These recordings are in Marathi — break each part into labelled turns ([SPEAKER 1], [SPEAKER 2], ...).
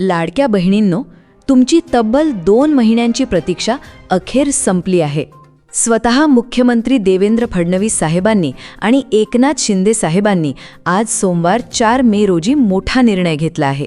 [SPEAKER 1] लाडक्या बहिणींनो, तुमची तब्बल 2 महिन्यांची प्रतीक्षा अखेर संपली आहे. स्वतः मुख्यमंत्री देवेंद्र फडणवीस साहेबांनी आणि एकनाथ शिंदे साहेबांनी आज सोमवार 4 मे रोजी मोठा निर्णय घेतला आहे.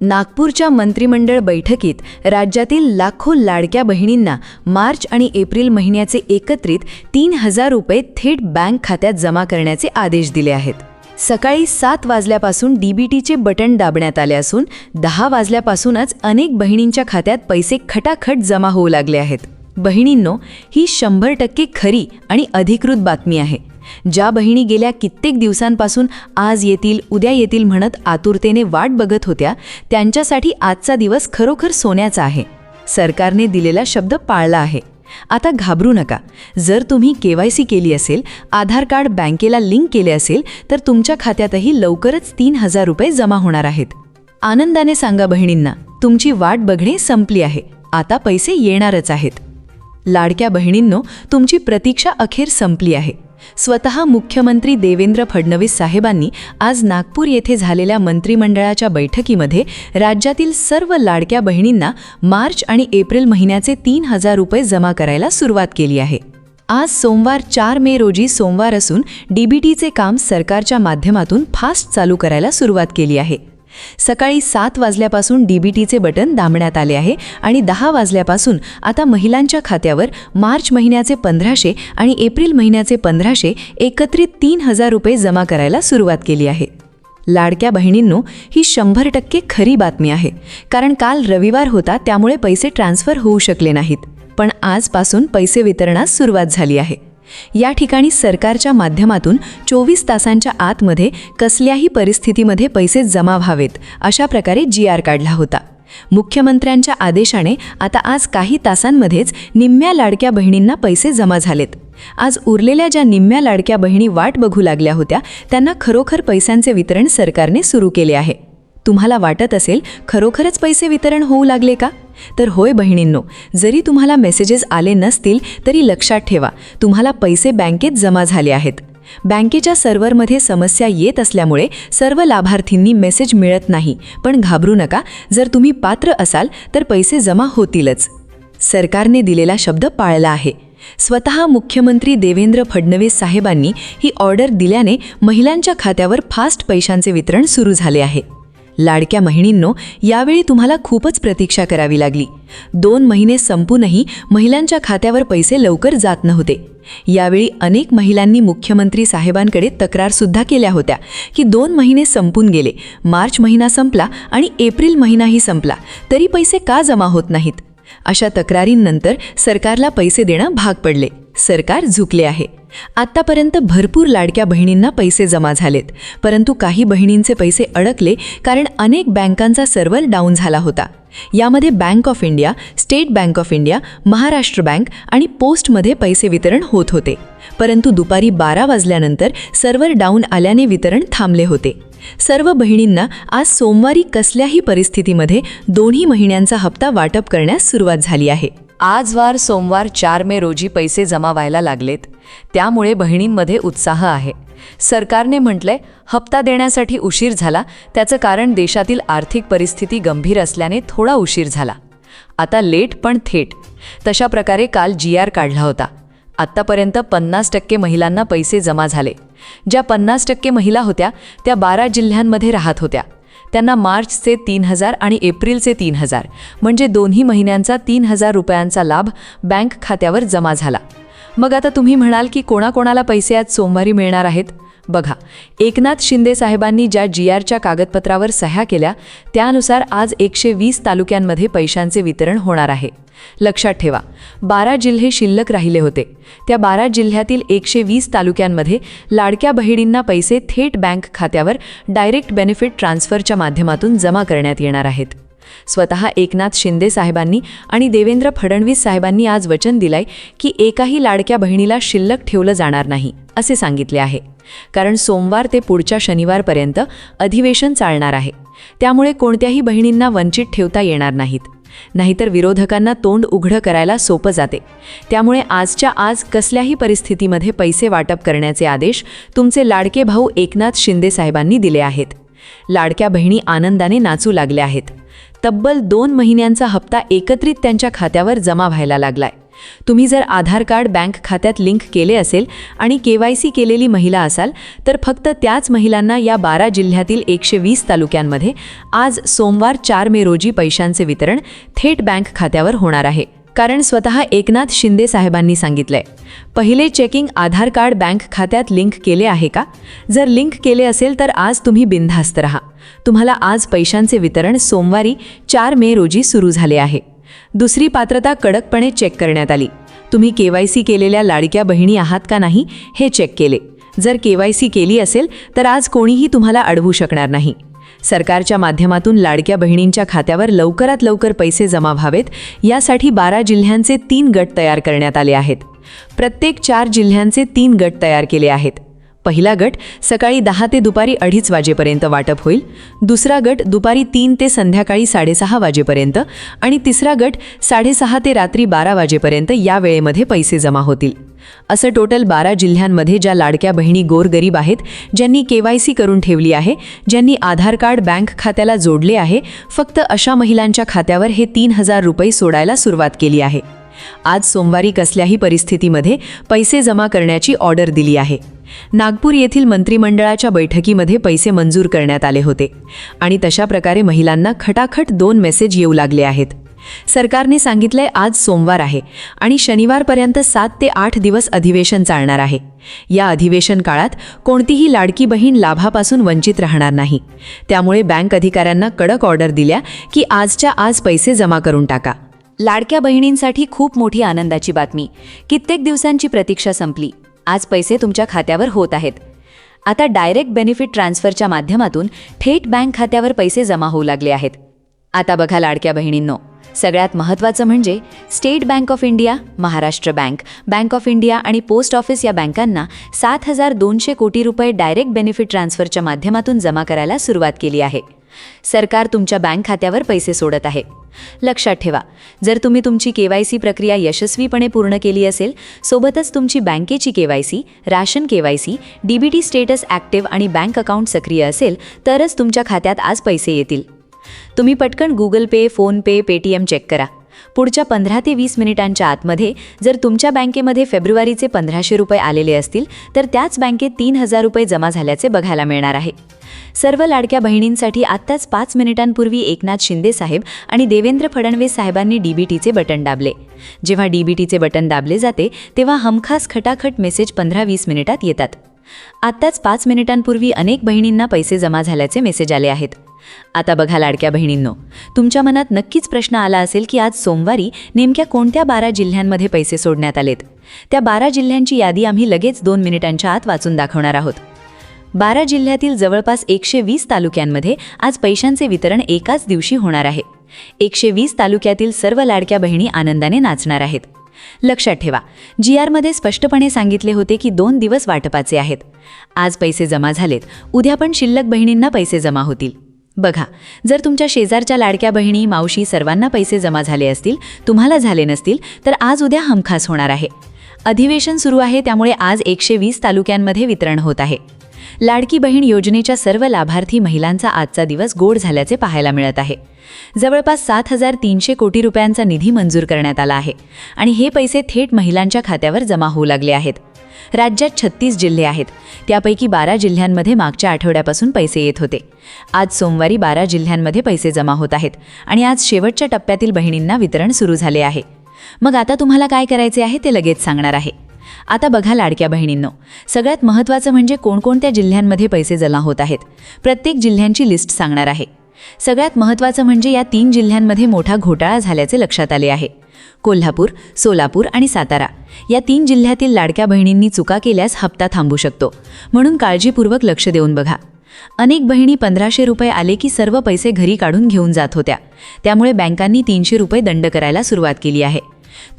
[SPEAKER 1] नागपूरच्या मंत्रिमंडळ बैठकीत राज्यातील लाखो लाडक्या बहिणींना मार्च आणि एप्रिल महिन्याचे एकत्रित 3,000 रुपये थेट बँक खात्यात जमा करण्याचे आदेश दिले आहेत. सकाळी 7 वाजल्यापासून डीबीटीचे बटन दाबण्यात आले असून 10 वाजल्यापासूनच अनेक बहिणींच्या खात्यात पैसे खटाखट जमा होऊ लागले आहेत. बहिणींनो, ही 100% खरी आणि अधिकृत बातमी आहे. ज्या बहिणी गेल्या कित्येक दिवसांपासून आज येतील उद्या येतील म्हणत आतुरतेने वाट बघत होत्या, त्यांच्यासाठी आजचा दिवस खरोखर सोन्याचा आहे. सरकारने दिलेला शब्द पाळला आहे. आता घाबरू नका. जर तुम्ही KYC केली असेल, आधार कार्ड बँकेला लिंक केले असेल, तर तुमच्या खात्यातही लवकरच 3,000 रुपये जमा होणार आहेत. आनंदाने सांगा बहिणींना, तुमची वाट बघणे संपली आहे. आता पैसे येणारच आहेत. लाडक्या बहिणींनो, तुमची प्रतीक्षा अखेर संपली आहे. स्वतः मुख्यमंत्री देवेंद्र फडणवीस साहेबांनी आज नागपूर येथे झालेल्या मंत्रिमंडळाच्या बैठकीमध्ये राज्यातील सर्व लाडक्या बहिणींना मार्च आणि एप्रिल महिन्याचे 3,000 रुपये जमा करायला सुरुवात केली आहे. आज सोमवार 4 मे रोजी सोमवार असून डीबीटीचे काम सरकारच्या माध्यमातून फास्ट चालू करायला सुरुवात केली आहे. सकाळी 7 वाजल्यापासून डीबीटीचे बटन दाबण्यात आले आहे आणि 10 वाजल्यापासून आता महिलांच्या खात्यावर मार्च महिन्याचे 1,500 आणि एप्रिल महिन्याचे 1,500 एकत्रित 3,000 रुपये जमा करायला सुरुवात केली आहे. लाडक्या बहिणींनो, ही 100% खरी बातमी आहे. कारण काल रविवार होता, त्यामुळे पैसे ट्रान्सफर होऊ शकले नाहीत. पण आजपासून पैसे वितरणास सुरुवात झाली आहे. या ठिकाणी सरकारच्या माध्यमातून 24 तासांच्या आतमध्ये कसल्याही परिस्थितीमध्ये पैसे जमा व्हावेत अशा प्रकारे GR काढला होता. मुख्यमंत्र्यांच्या आदेशाने आता आज काही तासांमध्येच निम्म्या लाडक्या बहिणींना पैसे जमा झालेत. आज उरलेल्या ज्या निम्म्या लाडक्या बहिणी वाट बघू लागल्या होत्या, त्यांना खरोखर पैशांचे वितरण सरकारने सुरू केले आहे. तुम्हाला वाटत असेल, खरोखरच पैसे वितरण होऊ लागले का? तर होय बहिणींनो, जरी तुम्हाला मेसेजेस आले नसतील तरी लक्षात ठेवा, तुम्हाला पैसे बँकेत जमा झाले आहेत. बँकेच्या सर्व्हरमध्ये समस्या येत असल्यामुळे सर्व लाभार्थींनी मेसेज मिळत नाही. पण घाबरू नका, जर तुम्ही पात्र असाल तर पैसे जमा होतीलच. सरकारने दिलेला शब्द पाळला आहे. स्वतः मुख्यमंत्री देवेंद्र फडणवीस साहेबांनी ही ऑर्डर दिल्याने महिलांच्या खात्यावर फास्ट पैशांचे वितरण सुरू झाले आहे. लाडक्या बहिणींनो, यावेळी तुम्हाला खूपच प्रतीक्षा करावी लागली. 2 महिने संपूनही महिलांच्या खात्यावर पैसे लवकर जात नव्हते. यावेळी अनेक महिलांनी मुख्यमंत्री साहेबांकडे तक्रारसुद्धा केल्या होत्या की 2 महिने संपून गेले, मार्च महिना संपला आणि एप्रिल महिनाही संपला, तरी पैसे का जमा होत नाहीत. अशा तक्रारींनंतर सरकारला पैसे देणं भाग पडले. सरकार झुकले आहे. आत्तापर्यंत भरपूर लाडक्या बहिणींना पैसे जमा झालेत, परंतु काही बहिणींचे पैसे अडकले कारण अनेक बँकांचा सर्व्हर डाऊन झाला होता. यामध्ये bank of India, state bank of India, Maharashtra bank आणि पोस्टमध्ये पैसे वितरण होत होते. परंतु दुपारी 12 वाजल्यानंतर सर्व्हर डाऊन आल्याने वितरण थांबले होते. सर्व बहिणींना आज सोमवारी कसल्याही परिस्थितीमध्ये 2 महिन्यांचा हप्ता वाटप करण्यास सुरुवात झाली आहे. आज वार सोमवार 4 मे रोजी पैसे जमा व्हायला लागलेत, त्यामुळे बहिणींमध्ये उत्साह आहे. सरकारने म्हटलंय, हप्ता देण्यासाठी उशीर झाला, त्याचं कारण देशातील आर्थिक परिस्थिती गंभीर असल्याने थोडा उशीर झाला. आता लेट पण थेट. तशा प्रकारे काल GR काढला होता. आत्तापर्यंत 50% महिलांना पैसे जमा झाले. ज्या 50% महिला होत्या त्या 12 जिल्ह्यांमध्ये राहत होत्या. त्यांना मार्चचे 3,000 आणि एप्रिलचे 3,000 म्हणजे 2 महिन्यांचा 3,000 रुपयांचा लाभ बँक खात्यावर जमा झाला. मग आता तुम्ही म्हणाल की कोणाकोणाला पैसे आज सोमवारी मिळणार आहेत? बघा, एकनाथ शिंदे साहेबांनी ज्या GRच्या कागदपत्रावर सह्या केल्या त्यानुसार आज 120 तालुक्यांमध्ये पैशांचे वितरण होणार आहे. लक्षात ठेवा, 12 जिल्हे शिल्लक राहिले होते. त्या 12 जिल्ह्यातील 120 तालुक्यांमध्ये लाडक्या बहिणींना पैसे थेट बँक खात्यावर डायरेक्ट बेनिफिट ट्रान्सफरच्या माध्यमातून जमा करण्यात येणार आहेत. स्वतः एकनाथ शिंदे साहेबांनी आणि देवेंद्र फडणवीस साहेबांनी आज वचन दिलंय की एकाही लाडक्या बहिणीला शिल्लक ठेवलं जाणार नाही असे सांगितले आहे. कारण सोमवार ते पुढच्या शनिवारपर्यंत अधिवेशन चालणार आहे. त्यामुळे कोणत्याही बहिणींना वंचित ठेवता येणार नाहीत. नाहीतर विरोधकांना तोंड उघडं करायला सोपं जाते. त्यामुळे आजच्या आज कसल्याही परिस्थितीमध्ये पैसे वाटप करण्याचे आदेश तुमचे लाडके भाऊ एकनाथ शिंदे साहेबांनी दिले आहेत. लाडक्या बहिणी आनंदाने नाचू लागल्या आहेत. तब्बल 2 महिन्यांचा हप्ता एकत्रित त्यांच्या खात्यावर जमा व्हायला लागलाय. तुम्ही जर आधार कार्ड बँक खात्यात लिंक केले असेल आणि KYC केलेली महिला असाल तर फक्त त्याच महिलांना या 12 जिल्ह्यातील 120 तालुक्यांमध्ये आज सोमवार 4 मे रोजी पैशांचे वितरण थेट बँक खात्यावर होणार आहे. कारण स्वतः एकनाथ शिंदे साहेबांनी सांगितलंय, पहिले चेकिंग आधार कार्ड बँक खात्यात लिंक केले आहे का? जर लिंक केले असेल तर आज तुम्ही बिनधास्त राहा. तुम्हाला आज पैशांचे वितरण सोमवारी 4 मे रोजी सुरू झाले आहे. दुसरी पात्रता कडकपणे चेक करण्यात आली. तुम्ही KYC केलेल्या लाडक्या बहिणी आहात का नाही हे चेक केले. जर KYC केली असेल तर आज कोणीही तुम्हाला अडवू शकणार नाही. सरकारच्या माध्यमातून लाडक्या बहिणींच्या खात्यावर लवकरात लवकर पैसे जमा व्हावेत यासाठी 12 जिल्ह्यांचे 3 गट तयार करण्यात आले आहेत. प्रत्येक 4 जिल्ह्यांचे 3 गट तयार केले आहेत. पहिला गट सकाळी 10 ते दुपारी 2:30 वाजेपर्यंत वाटप होईल. दुसरा गट दुपारी 3 ते संध्याकाळी 6:30 वाजेपर्यंत आणि तिसरा गट 6:30 ते रात्री 12 वाजेपर्यंत या वेळेमध्ये पैसे जमा होतील. असं टोटल 12 जिल्ह्यांमध्ये ज्या लाडक्या बहिणी गोरगरीब आहेत, ज्यांनी KYC करून ठेवली आहे, ज्यांनी आधार कार्ड बँक खात्याला जोडले आहे, फक्त अशा महिलांच्या खात्यावर हे 3000 रुपये सोडायला सुरुवात केली आहे. आज सोमवारी कसल्याही परिस्थितीमध्ये पैसे जमा करण्याची ऑर्डर दिली आहे. नागपूर येथील मंत्रिमंडळाच्या बैठकीमध्ये पैसे मंजूर करण्यात आले होते आणि तशा प्रकारे महिलांना खटाखट 2 मेसेज येऊ लागले आहेत. सरकारने सांगितलंय आज सोमवार आहे आणि शनिवारपर्यंत 7 ते 8 दिवस अधिवेशन चालणार आहे. या अधिवेशन काळात कोणतीही लाडकी बहीण लाभापासून वंचित राहणार नाही. त्यामुळे बँक अधिकाऱ्यांना कडक ऑर्डर दिल्या की आजच्या आज पैसे जमा करून टाका. लाडक्या बहिणींसाठी खूप मोठी आनंदाची बातमी. कित्येक दिवसांची प्रतीक्षा संपली. आज पैसे तुमच्या खात्यावर होत आहेत. आता डायरेक्ट बेनिफिट ट्रान्सफरच्या माध्यमातून थेट बँक खात्यावर पैसे जमा होऊ लागले आहेत. आता बघा लाडक्या बहिणींनो, सगळ्यात महत्त्वाचं म्हणजे state bank of India, Maharashtra bank, bank of India आणि पोस्ट ऑफिस या बँकांना 7,200 कोटी रुपये डायरेक्ट बेनिफिट ट्रान्सफरच्या माध्यमातून जमा करायला सुरुवात केली आहे. सरकार तुमच्या बँक खात्यावर पैसे सोडत आहे. लक्षात ठेवा, जर तुम्ही तुमची KYC प्रक्रिया यशस्वीपणे पूर्ण केली असेल, सोबतच तुमची बँकेची KYC, ration KYC, DBT status active आणि बँक अकाउंट सक्रिय असेल तरच तुमच्या खात्यात आज पैसे येतील. तुम्ही पटकन Google Pay, PhonePe, Paytm check करा. पुढच्या 15 ते 20 मिनिटांच्या आतमध्ये जर तुमच्या बँकेमध्ये फेब्रुवारीचे 1500 रुपये आलेले असतील तर त्याच बँकेत 3000 रुपये जमा झाल्याचे बघायला मिळणार आहे. सर्व लाडक्या बहिणींसाठी आत्ताच 5 मिनिटांपूर्वी एकनाथ शिंदे साहेब आणि देवेंद्र फडणवीस साहेबांनी DBTचे बटन दाबले. जेव्हा DBTचे बटन दाबले जाते तेव्हा हमखास खटाखट मेसेज 15-20 मिनिटात येतात. आत्ताच 5 मिनिटांपूर्वी अनेक बहिणींना पैसे जमा झाल्याचे मेसेज आले आहेत. आता बघा लाडक्या बहिणींनो, तुमच्या मनात नक्कीच प्रश्न आला असेल की आज सोमवारी नेमक्या कोणत्या 12 जिल्ह्यांमध्ये पैसे सोडण्यात आलेत. त्या 12 जिल्ह्यांची यादी आम्ही लगेच 2 मिनिटांच्या आत वाचून दाखवणार आहोत. 12 जिल्ह्यातील जवळपास 120 तालुक्यांमध्ये आज पैशांचे वितरण एकाच दिवशी होणार आहे. 120 तालुक्यातील सर्व लाडक्या बहिणी आनंदाने नाचणार आहेत. लक्षात ठेवा, GRमध्ये स्पष्टपणे सांगितले होते की 2 दिवस वाटपाचे आहेत. आज पैसे जमा झालेत, उद्या पण शिल्लक बहिणींना पैसे जमा होतील. बघा, जर तुमच्या शेजारच्या लाडक्या बहिणी, मावशी सर्वांना पैसे जमा झाले असतील, तुम्हाला झाले नसतील तर आज उद्या हमखास होणार आहे. अधिवेशन सुरू आहे त्यामुळे आज 120 तालुक्यांमध्ये वितरण होत आहे. लाडकी बहीण योजनेच्या सर्व लाभार्थी महिलांचा आजचा दिवस गोड झाल्याचे पाहायला मिळत आहे. जवळपास 7,300 कोटी रुपयांचा निधी मंजूर करण्यात आला आहे आणि हे पैसे थेट महिलांच्या खात्यावर जमा होऊ लागले आहेत. राज्यात 36 जिल्हे आहेत. त्यापैकी 12 जिल्ह्यांमध्ये मागच्या आठवड्यापासून पैसे येत होते. आज सोमवारी 12 जिल्ह्यांमध्ये पैसे जमा होत आहेत आणि आज शेवटच्या टप्प्यातील बहिणींना वितरण सुरू झाले आहे. मग आता तुम्हाला काय करायचे आहे ते लगेच सांगणार आहे. आता बघा लाडक्या बहिणींनो, सगळ्यात महत्त्वाचं म्हणजे कोणकोणत्या जिल्ह्यांमध्ये पैसे जमा होत आहेत. प्रत्येक जिल्ह्यांची लिस्ट सांगणार आहे. सगळ्यात महत्त्वाचं म्हणजे या 3 जिल्ह्यांमध्ये मोठा घोटाळा झाल्याचे लक्षात आले आहे. कोल्हापूर, सोलापूर आणि सातारा या 3 जिल्ह्यातील लाडक्या बहिणींनी चुका केल्यास हप्ता थांबू शकतो. म्हणून काळजीपूर्वक लक्ष देऊन बघा. अनेक बहिणी 1500 रुपये आले की सर्व पैसे घरी काढून घेऊन जात होत्या. त्यामुळे बँकांनी 300 रुपये दंड करायला सुरुवात केली आहे.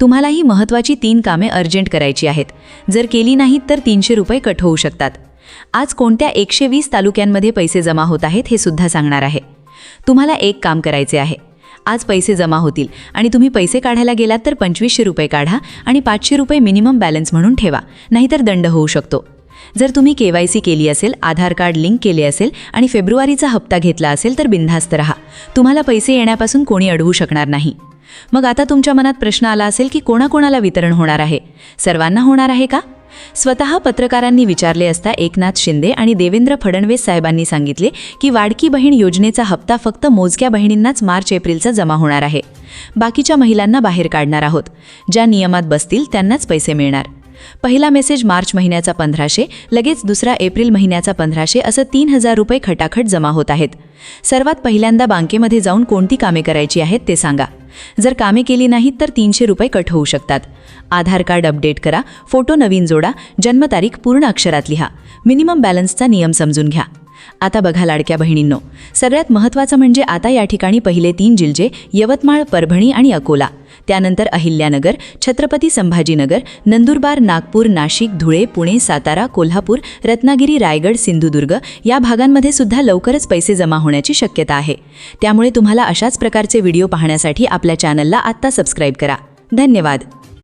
[SPEAKER 1] तुम्हाला ही महत्त्वाची 3 कामे अर्जंट करायची आहेत. जर केली नाहीत तर 300 रुपये कट होऊ शकतात. आज कोणत्या 120 तालुक्यांमध्ये पैसे जमा होत आहेत हे सुद्धा सांगणार आहे. तुम्हाला एक काम करायचे आहे. आज पैसे जमा होतील आणि तुम्ही पैसे काढायला गेलात तर 2500 रुपये काढा आणि 500 रुपये मिनिमम बॅलन्स म्हणून ठेवा, नाहीतर दंड होऊ शकतो. जर तुम्ही KYC केली असेल, आधार कार्ड लिंक केले असेल आणि फेब्रुवारीचा हप्ता घेतला असेल तर बिनधास्त राहा. तुम्हाला पैसे येण्यापासून कोणी अडवू शकणार नाही. मग आता तुमच्या मनात प्रश्न आला असेल की कोणाकोणाला वितरण होणार आहे? सर्वांना होणार आहे का? स्वतः पत्रकारांनी विचारले असता एकनाथ शिंदे आणि देवेंद्र फडणवीस साहेबांनी सांगितले की लाडकी बहीण योजनेचा हप्ता फक्त मोजक्या बहिणींनाच मार्च-एप्रिलचा जमा होणार आहे. बाकीच्या महिलांना बाहेर काढणार आहोत. ज्या नियमात बसतील त्यांनाच पैसे मिळणार. पहिला मेसेज मार्च महिन्याचा 1500, लगेच दुसरा एप्रिल महिन्याचा 1500, असं 3000 रुपये खटाखट जमा होत आहेत. सर्वात पहिल्यांदा बँकेमध्ये जाऊन कोणती कामे करायची आहेत ते सांगा. जर कामे केली नाहीत तर 300 रुपये कट होऊ शकतात. आधार कार्ड अपडेट करा, फोटो नवीन जोडा, जन्मतारीख पूर्ण अक्षरात लिहा. मिनिमम बॅलन्सचा नियम समजून घ्या. आता बघा लाडक्या बहिणींनो, सगळ्यात महत्त्वाचं म्हणजे आता या ठिकाणी पहिले 3 जिल्हे यवतमाळ, परभणी आणि अकोला, त्यानंतर अहिल्यानगर, छत्रपती संभाजीनगर, नंदुरबार, नागपूर, नाशिक, धुळे, पुणे, सातारा, कोल्हापूर, रत्नागिरी, रायगड, सिंधुदुर्ग या भागांमध्ये सुद्धा लवकरच पैसे जमा होण्याची शक्यता आहे. त्यामुळे तुम्हाला अशाच प्रकारचे व्हिडिओ पाहण्यासाठी आपल्या चॅनलला आत्ता सबस्क्राईब करा. धन्यवाद.